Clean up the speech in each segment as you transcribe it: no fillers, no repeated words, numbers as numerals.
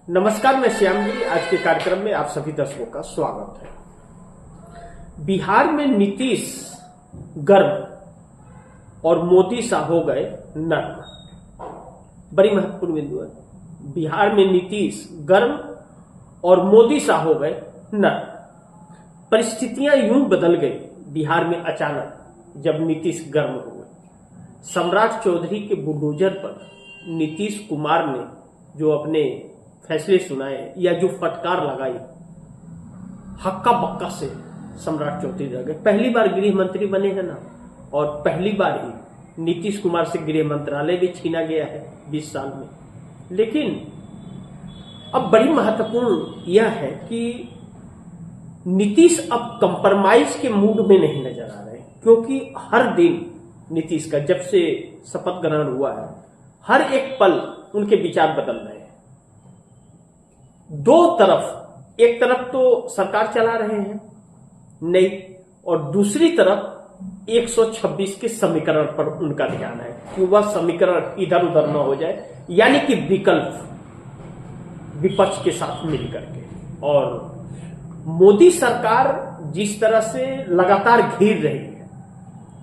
नमस्कार, मैं श्याम जी। आज के कार्यक्रम में आप सभी दर्शकों का स्वागत है। बिहार में नीतीश गर्म और मोदी सा हो गए नर्म। बड़ी महत्वपूर्ण बिंदु है। बिहार में नीतीश गर्म और मोदी सा हो गए नर्म। परिस्थितियां यूं बदल गई बिहार में अचानक जब नीतीश गर्म हुए। सम्राट चौधरी के बुलडोजर पर नीतीश कुमार ने जो अपने फैसले सुनाए या जो फटकार लगाई, हक्का बक्का से सम्राट चौधरी रह गए। पहली बार गृह मंत्री बने हैं ना, और पहली बार ही नीतीश कुमार से गृह मंत्रालय भी छीना गया है 20 साल में। लेकिन अब बड़ी महत्वपूर्ण यह है कि नीतीश अब कंप्रोमाइज के मूड में नहीं नजर आ रहे, क्योंकि हर दिन नीतीश का जब से शपथ ग्रहण हुआ है, हर एक पल उनके विचार बदल रहे हैं। दो तरफ, एक तरफ तो सरकार चला रहे हैं नई, और दूसरी तरफ 126 के समीकरण पर उनका ध्यान है कि वह समीकरण इधर उधर न हो जाए, यानी कि विकल्प विपक्ष के साथ मिलकर के। और मोदी सरकार जिस तरह से लगातार घिर रही है,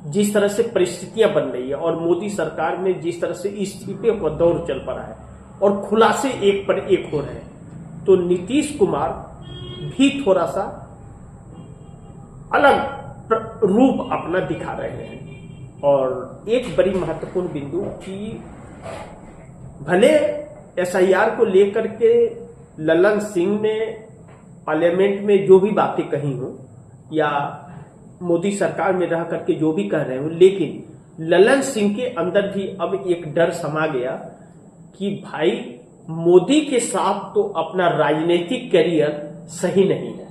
जिस तरह से परिस्थितियां बन रही है, और मोदी सरकार में जिस तरह से इस्तीफे का दौर चल पड़ा है और खुलासे एक पर एक हो रहे हैं, तो नीतीश कुमार भी थोड़ा सा अलग रूप अपना दिखा रहे हैं। और एक बड़ी महत्वपूर्ण बिंदु कि भले एसआईआर को लेकर के ललन सिंह ने पार्लियामेंट में जो भी बातें कही हो, या मोदी सरकार में रह करके जो भी कह रहे हो, लेकिन ललन सिंह के अंदर भी अब एक डर समा गया कि भाई मोदी के साथ तो अपना राजनीतिक करियर सही नहीं है।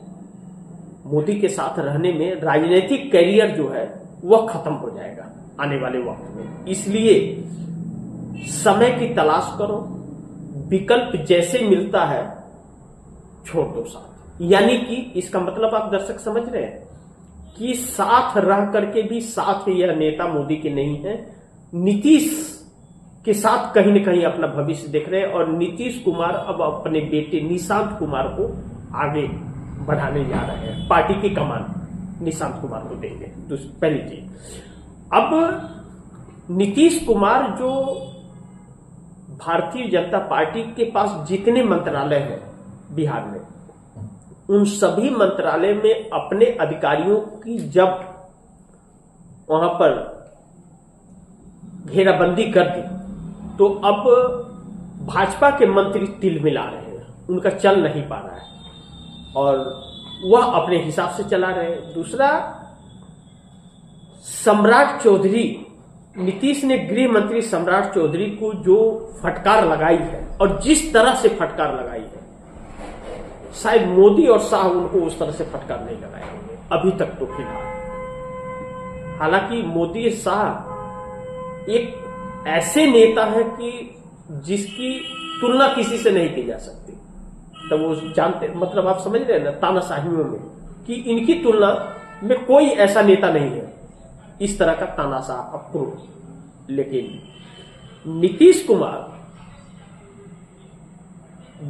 मोदी के साथ रहने में राजनीतिक करियर जो है वह खत्म हो जाएगा आने वाले वक्त में। इसलिए समय की तलाश करो, विकल्प जैसे मिलता है छोड़ दो साथ। यानी कि इसका मतलब आप दर्शक समझ रहे हैं कि साथ रह करके भी साथ यह नेता मोदी के नहीं है। नीतीश के साथ कहीं न कहीं अपना भविष्य देख रहे हैं, और नीतीश कुमार अब अपने बेटे निशांत कुमार को आगे बढ़ाने जा रहे हैं। पार्टी की कमान निशांत कुमार को देंगे। पहली चीज, अब नीतीश कुमार जो भारतीय जनता पार्टी के पास जितने मंत्रालय हैं बिहार में, उन सभी मंत्रालय में अपने अधिकारियों की जब वहां पर घेराबंदी कर दी, तो अब भाजपा के मंत्री तिलमिला रहे हैं, उनका चल नहीं पा रहा है और वह अपने हिसाब से चला रहे हैं। दूसरा, सम्राट चौधरी, नीतीश ने गृह मंत्री सम्राट चौधरी को जो फटकार लगाई है, और जिस तरह से फटकार लगाई है, शायद मोदी और शाह उनको उस तरह से फटकार नहीं लगाए होंगे अभी तक तो फिलहाल। हालांकि मोदी शाह एक ऐसे नेता है कि जिसकी तुलना किसी से नहीं की जा सकती। तो वो जानते, मतलब आप समझ रहे हैं ना, तानाशाहियों में कि इनकी तुलना में कोई ऐसा नेता नहीं है, इस तरह का तानाशाह अक्रूर। लेकिन नीतीश कुमार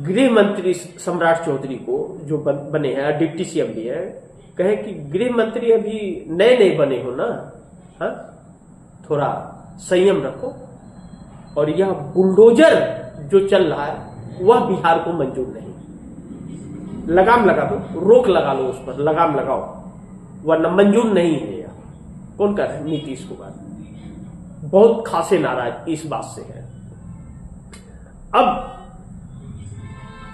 गृह मंत्री सम्राट चौधरी को जो बने हैं, डिप्टी सीएम भी है, कहे कि गृह मंत्री अभी नए नए बने हो ना, हाँ, थोड़ा संयम रखो, और यह बुलडोजर जो चल रहा है वह बिहार को मंजूर नहीं। लगाम लगा दो, रोक लगा लो उस पर, लगाम लगाओ, वरना मंजूर नहीं है। यह कौन कर रहा है? नीतीश कुमार बहुत खासे नाराज इस बात से है। अब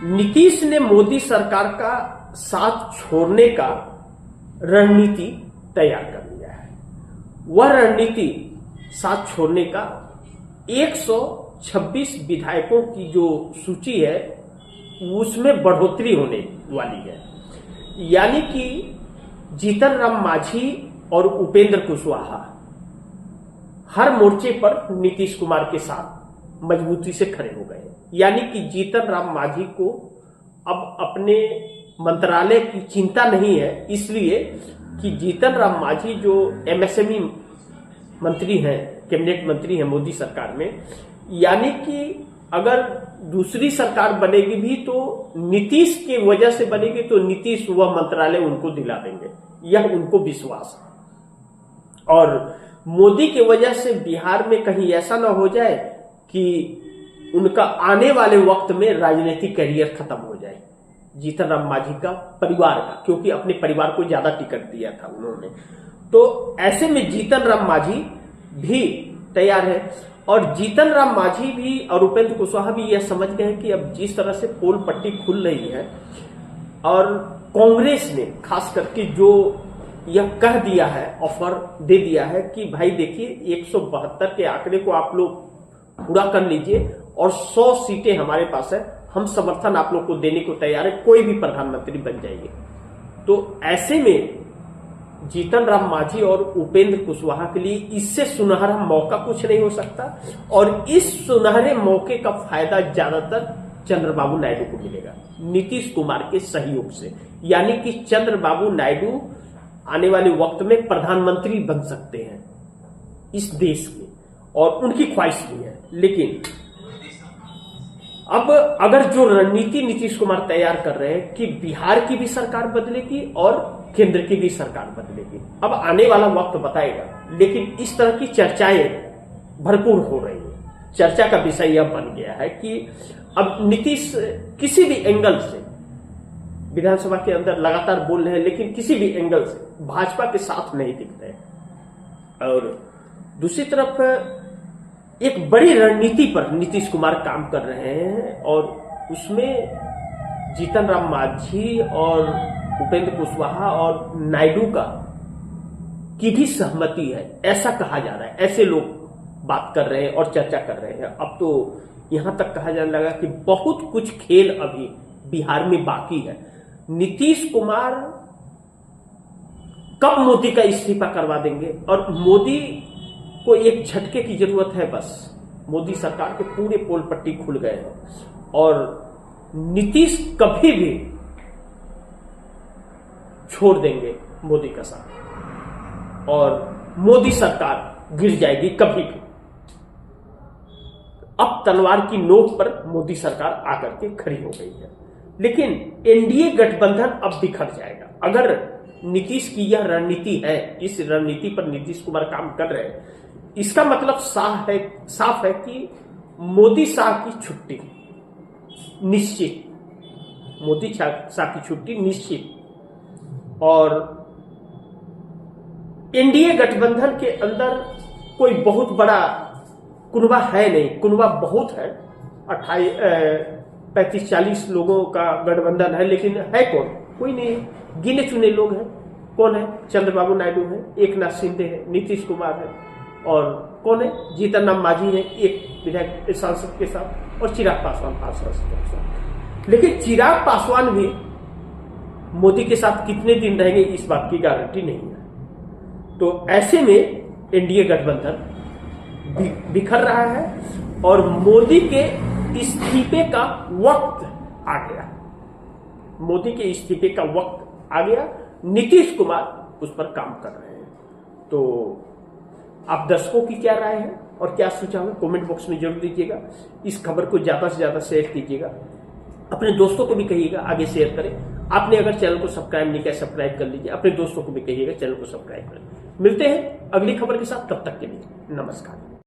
नीतीश ने मोदी सरकार का साथ छोड़ने का रणनीति तैयार कर लिया है। वह रणनीति साथ छोड़ने का 126 विधायकों की जो सूची है उसमें बढ़ोतरी होने वाली है। यानी कि जीतन राम मांझी और उपेंद्र कुशवाहा हर मोर्चे पर नीतीश कुमार के साथ मजबूती से खड़े हो गए। यानी कि जीतन राम मांझी को अब अपने मंत्रालय की चिंता नहीं है, इसलिए कि जीतन राम मांझी जो एमएसएमई मंत्री हैं, कैबिनेट मंत्री हैं मोदी सरकार में, यानी कि अगर दूसरी सरकार बनेगी भी तो नीतीश की वजह से बनेगी, तो नीतीश वह मंत्रालय उनको दिला देंगे, यह उनको विश्वास है। और मोदी की वजह से बिहार में कहीं ऐसा ना हो जाए कि उनका आने वाले वक्त में राजनीतिक करियर खत्म हो जाए, जीतन राम मांझी का परिवार का, क्योंकि अपने परिवार को ज्यादा टिकट दिया था उन्होंने। तो ऐसे में जीतन राम मांझी भी तैयार है, और जीतन राम मांझी भी और उपेंद्र कुशवाहा भी यह समझ गए हैं कि अब जिस तरह से पोल पट्टी खुल रही है, और कांग्रेस ने खास करके जो यह कह दिया है, ऑफर दे दिया है कि भाई देखिए 172 के आंकड़े को आप लोग पूरा कर लीजिए और 100 सीटें हमारे पास है, हम समर्थन आप लोग को देने को तैयार है, कोई भी प्रधानमंत्री बन जाइए। तो ऐसे में जीतन राम मांझी और उपेंद्र कुशवाहा के लिए इससे सुनहरा मौका कुछ नहीं हो सकता, और इस सुनहरे मौके का फायदा ज्यादातर चंद्रबाबू नायडू को मिलेगा, नीतीश कुमार के सहयोग से। यानी कि चंद्रबाबू नायडू आने वाले वक्त में प्रधानमंत्री बन सकते हैं इस देश के, और उनकी ख्वाहिश भी है। लेकिन अब अगर जो रणनीति नीतीश कुमार तैयार कर रहे हैं कि बिहार की भी सरकार बदलेगी और केंद्र की भी सरकार बदलेगी, अब आने वाला वक्त बताएगा। लेकिन इस तरह की चर्चाएं भरपूर हो रही है। चर्चा का विषय यह बन गया है कि अब नीतीश किसी भी एंगल से विधानसभा के अंदर लगातार बोल रहे हैं, लेकिन किसी भी एंगल से भाजपा के साथ नहीं दिख रहे। और दूसरी तरफ एक बड़ी रणनीति पर नीतीश कुमार काम कर रहे हैं, और उसमें जीतन राम मांझी और उपेंद्र कुशवाहा और नायडू की भी सहमति है, ऐसा कहा जा रहा है। ऐसे लोग बात कर रहे हैं और चर्चा कर रहे हैं। अब तो यहां तक कहा जाने लगा कि बहुत कुछ खेल अभी बिहार में बाकी है। नीतीश कुमार कब मोदी का इस्तीफा करवा देंगे, और मोदी को एक झटके की जरूरत है बस। मोदी सरकार के पूरे पोल पट्टी खुल गए हैं, और नीतीश कभी भी छोड़ देंगे मोदी का साथ, और मोदी सरकार गिर जाएगी कभी भी। अब तलवार की नोक पर मोदी सरकार आकर के खड़ी हो गई है, लेकिन एनडीए गठबंधन अब बिखर जाएगा। अगर नीतीश की यह रणनीति है, इस रणनीति पर नीतीश कुमार काम कर रहे हैं, इसका मतलब साफ है कि मोदी शाह की छुट्टी निश्चित, मोदी शाह की छुट्टी निश्चित। और एनडीए गठबंधन के अंदर कोई बहुत बड़ा कुनबा है नहीं, कुनबा बहुत है, 35-40 लोगों का गठबंधन है, लेकिन है कौन? कोई नहीं, गिने चुने लोग हैं। कौन है? चंद्रबाबू नायडू है, एकनाथ शिंदे है, नीतीश कुमार है, और कौन है? जीतन राम मांझी है एक विधायक सांसद के साथ, और चिराग पासवान सांसद के साथ। लेकिन चिराग पासवान भी मोदी के साथ कितने दिन रहेंगे इस बात की गारंटी नहीं है। तो ऐसे में एनडीए गठबंधन बिखर रहा है, और मोदी के इस्तीफे का वक्त आ गया। मोदी के इस्तीफे का वक्त आ गया, नीतीश कुमार उस पर काम कर रहे हैं। तो आप दर्शकों की क्या राय है और क्या सुझाव है, कमेंट बॉक्स में जरूर दीजिएगा। इस खबर को ज्यादा से ज्यादा शेयर कीजिएगा, अपने दोस्तों को भी कहिएगा आगे शेयर करें। आपने अगर चैनल को सब्सक्राइब नहीं किया, सब्सक्राइब कर लीजिए, अपने दोस्तों को भी कहिएगा चैनल को सब्सक्राइब करें। मिलते हैं अगली खबर के साथ, तब तक के लिए नमस्कार।